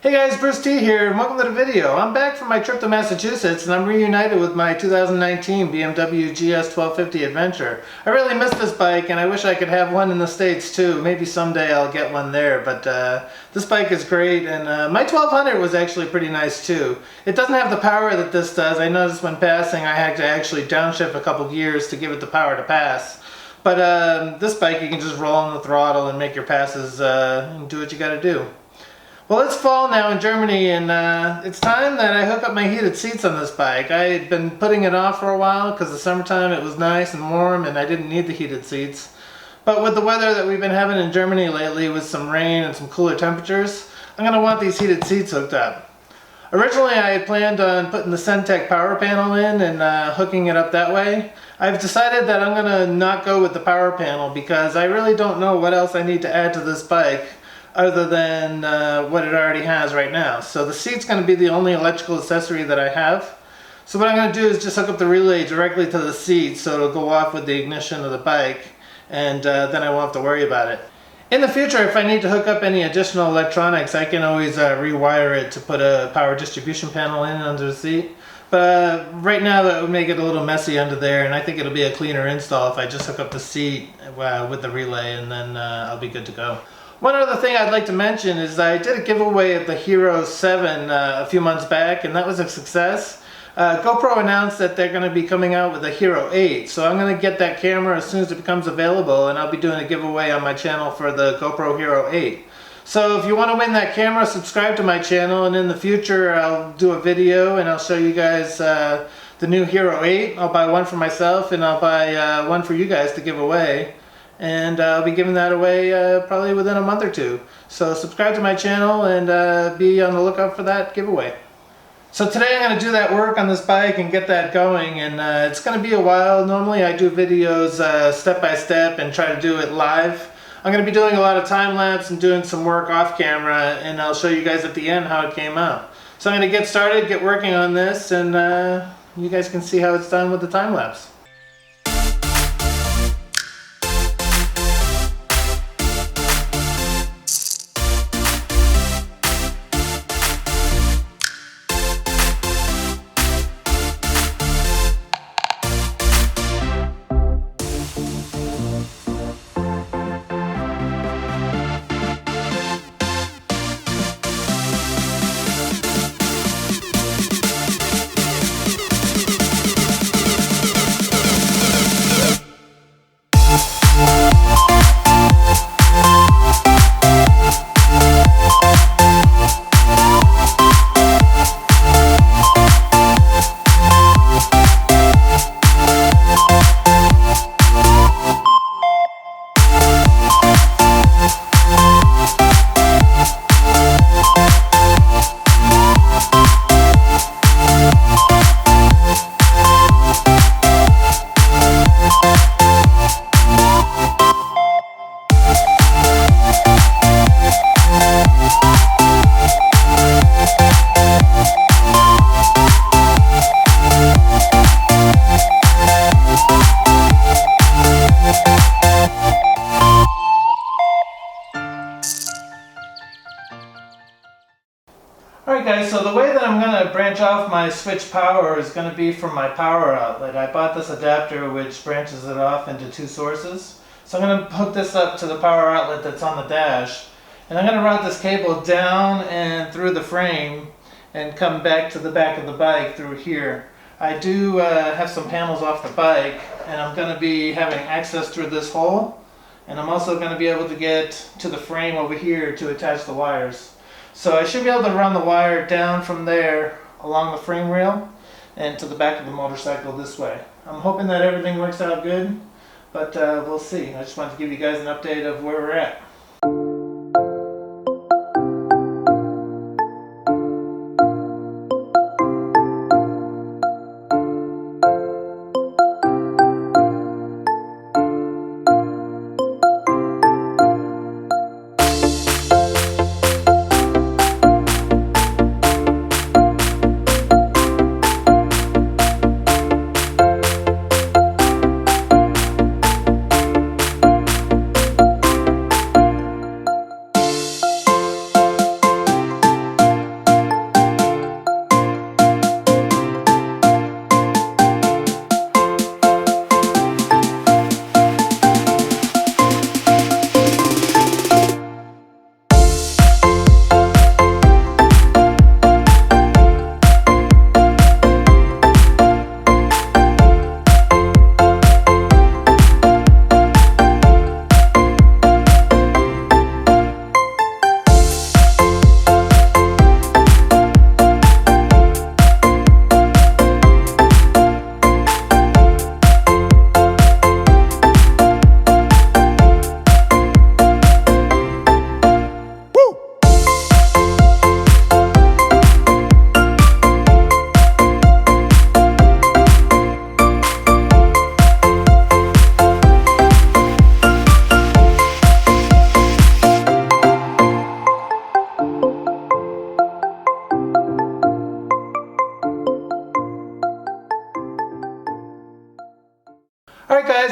Hey guys, Bruce T here, and welcome to the video. I'm back from my trip to Massachusetts, and I'm reunited with my 2019 BMW GS1250 Adventure. I really missed this bike, and I wish I could have one in the States too. Maybe someday I'll get one there, but this bike is great, and my 1200 was actually pretty nice too. It doesn't have the power that this does. I noticed when passing I had to actually downshift a couple gears to give it the power to pass. But this bike, you can just roll on the throttle and make your passes and do what you gotta do. Well, it's fall now in Germany, and it's time that I hook up my heated seats on this bike. I had been putting it off for a while because the summertime it was nice and warm and I didn't need the heated seats. But with the weather that we've been having in Germany lately with some rain and some cooler temperatures, I'm going to want these heated seats hooked up. Originally I had planned on putting the Centec power panel in and hooking it up that way. I've decided that I'm going to not go with the power panel because I really don't know what else I need to add to this bike other than what it already has right now. So the seat's going to be the only electrical accessory that I have. So what I'm going to do is just hook up the relay directly to the seat so it'll go off with the ignition of the bike, and then I won't have to worry about it. In the future, if I need to hook up any additional electronics, I can always rewire it to put a power distribution panel in under the seat. But right now that would make it a little messy under there, and I think it'll be a cleaner install if I just hook up the seat with the relay, and then I'll be good to go. One other thing I'd like to mention is I did a giveaway of the Hero 7 a few months back, and that was a success. GoPro announced that they're going to be coming out with a Hero 8, so I'm going to get that camera as soon as it becomes available, and I'll be doing a giveaway on my channel for the GoPro Hero 8. So if you want to win that camera, subscribe to my channel, and in the future I'll do a video and I'll show you guys the new Hero 8. I'll buy one for myself and I'll buy one for you guys to give away. And I'll be giving that away probably within a month or two. So subscribe to my channel and be on the lookout for that giveaway. So today I'm going to do that work on this bike and get that going, and it's going to be a while. Normally I do videos step by step and try to do it live. I'm going to be doing a lot of time lapse and doing some work off camera, and I'll show you guys at the end how it came out. So I'm going to get started, get working on this, and you guys can see how it's done with the time lapse. Alright guys, so the way that I'm going to branch off my switch power is going to be from my power outlet. I bought this adapter which branches it off into two sources. So I'm going to hook this up to the power outlet that's on the dash. And I'm going to route this cable down and through the frame and come back to the back of the bike through here. I do have some panels off the bike, and I'm going to be having access through this hole. And I'm also going to be able to get to the frame over here to attach the wires. So I should be able to run the wire down from there along the frame rail and to the back of the motorcycle this way. I'm hoping that everything works out good, but we'll see. I just wanted to give you guys an update of where we're at.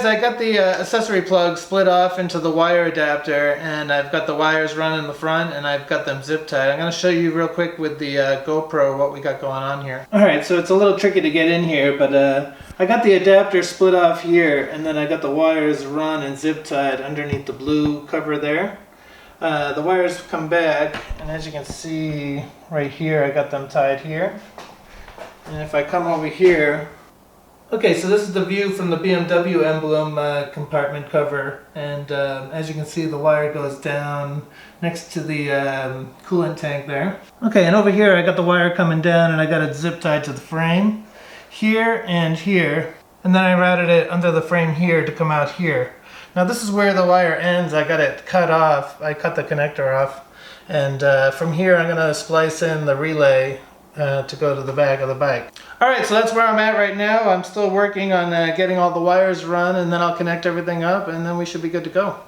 guys, I got the accessory plug split off into the wire adapter, and I've got the wires run in the front, and I've got them zip tied. I'm going to show you real quick with the GoPro what we got going on here. Alright, so it's a little tricky to get in here, but I got the adapter split off here, and then I got the wires run and zip tied underneath the blue cover there. The wires come back, and as you can see right here, I got them tied here. And if I come over here, okay, so this is the view from the BMW emblem compartment cover, and as you can see, the wire goes down next to the coolant tank there. Okay, and over here I got the wire coming down, and I got it zip tied to the frame here, and then I routed it under the frame here to come out here. Now this is where the wire ends. I got it cut off. I cut the connector off, and from here I'm going to splice in the relay to go to the back of the bike. Alright, so that's where I'm at right now. I'm still working on getting all the wires run, and then I'll connect everything up, and then we should be good to go.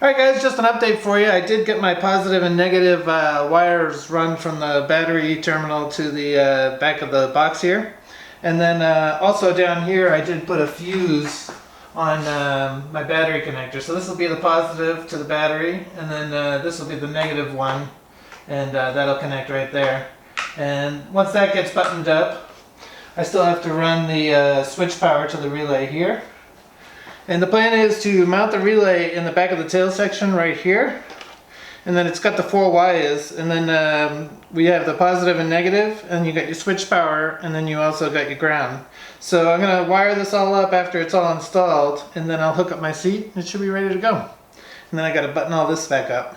Alright guys, just an update for you. I did get my positive and negative wires run from the battery terminal to the back of the box here. And then also down here I did put a fuse on my battery connector. So this will be the positive to the battery, and then this will be the negative one, and that'll connect right there. And once that gets buttoned up, I still have to run the switch power to the relay here. And the plan is to mount the relay in the back of the tail section right here. And then it's got the 4 wires, and then we have the positive and negative, and you got your switch power, and then you also got your ground. So I'm going to wire this all up after it's all installed, and then I'll hook up my seat. It should be ready to go. And then I got to button all this back up.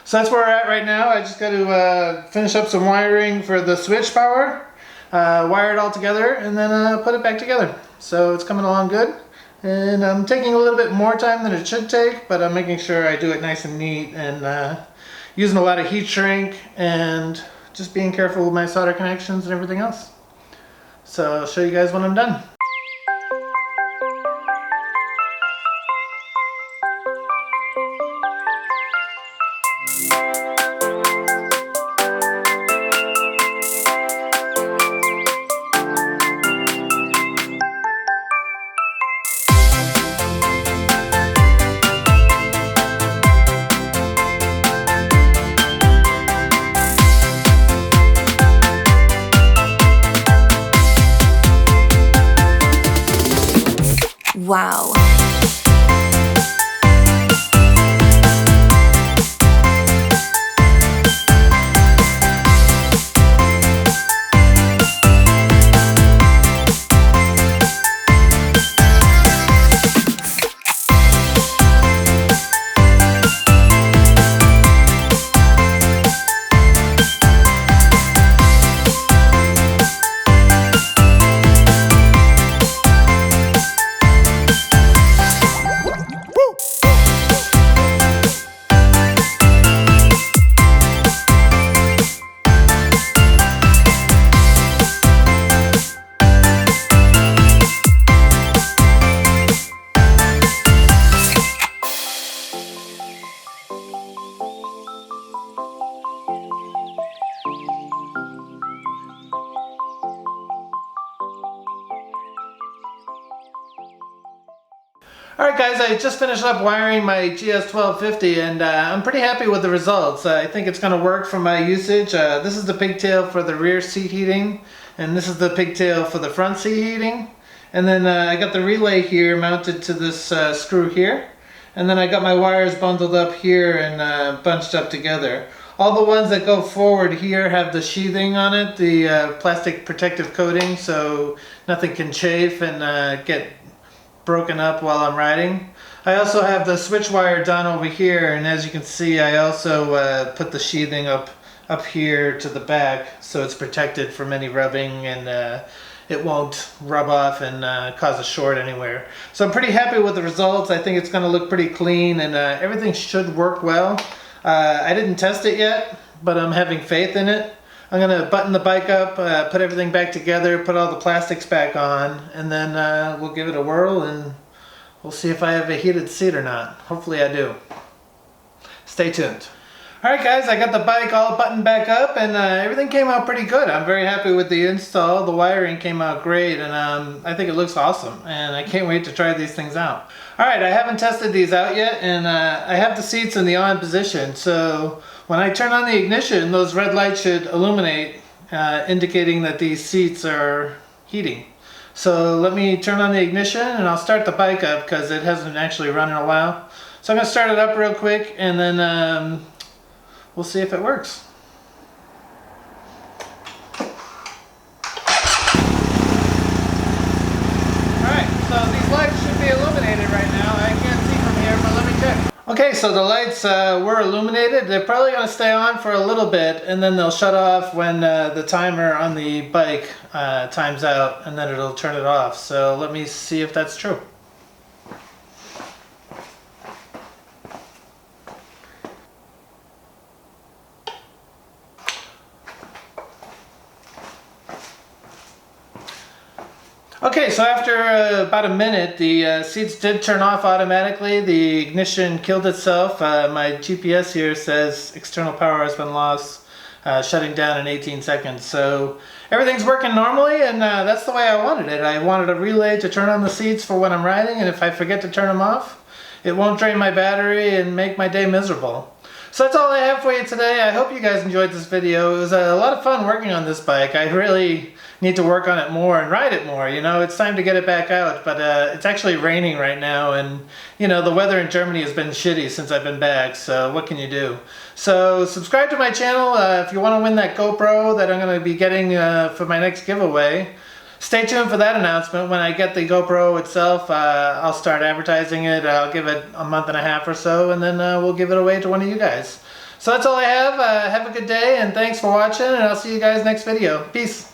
So that's where we're at right now. I just got to finish up some wiring for the switch power, wire it all together, and then put it back together. So it's coming along good. And I'm taking a little bit more time than it should take, but I'm making sure I do it nice and neat, and using a lot of heat shrink, and just being careful with my solder connections and everything else. So I'll show you guys when I'm done. Wow. Alright guys, I just finished up wiring my GS1250 and I'm pretty happy with the results. I think it's going to work for my usage. This is the pigtail for the rear seat heating, and this is the pigtail for the front seat heating. And then I got the relay here mounted to this screw here. And then I got my wires bundled up here and bunched up together. All the ones that go forward here have the sheathing on it, the plastic protective coating, so nothing can chafe and get broken up while I'm riding. I also have the switch wire done over here, and as you can see I also put the sheathing up here to the back so it's protected from any rubbing and it won't rub off and cause a short anywhere. So I'm pretty happy with the results. I think it's going to look pretty clean and everything should work well. I didn't test it yet, but I'm having faith in it. I'm going to button the bike up, put everything back together, put all the plastics back on, and then we'll give it a whirl and we'll see if I have a heated seat or not. Hopefully I do. Stay tuned. Alright guys, I got the bike all buttoned back up and everything came out pretty good. I'm very happy with the install. The wiring came out great and I think it looks awesome and I can't wait to try these things out. Alright, I haven't tested these out yet and I have the seats in the on position, so when I turn on the ignition those red lights should illuminate indicating that these seats are heating. So let me turn on the ignition and I'll start the bike up because it hasn't actually run in a while. So I'm going to start it up real quick and then we'll see if it works. Alright, so these lights should be illuminated right now. I can't see from here, but let me check. Okay, so the lights were illuminated. They're probably going to stay on for a little bit and then they'll shut off when the timer on the bike times out, and then it'll turn it off. So let me see if that's true. Okay, so after about a minute, the seats did turn off automatically. The ignition killed itself. My GPS here says external power has been lost, shutting down in 18 seconds. So everything's working normally, and that's the way I wanted it. I wanted a relay to turn on the seats for when I'm riding, and if I forget to turn them off, it won't drain my battery and make my day miserable. So that's all I have for you today. I hope you guys enjoyed this video. It was a lot of fun working on this bike. I really need to work on it more and ride it more. You know, it's time to get it back out, but it's actually raining right now, and you know, the weather in Germany has been shitty since I've been back, so what can you do? So subscribe to my channel if you want to win that GoPro that I'm going to be getting for my next giveaway. Stay tuned for that announcement. When I get the GoPro itself, I'll start advertising it. I'll give it a month and a half or so, and then we'll give it away to one of you guys. So that's all I have. Have a good day, and thanks for watching, and I'll see you guys next video. Peace.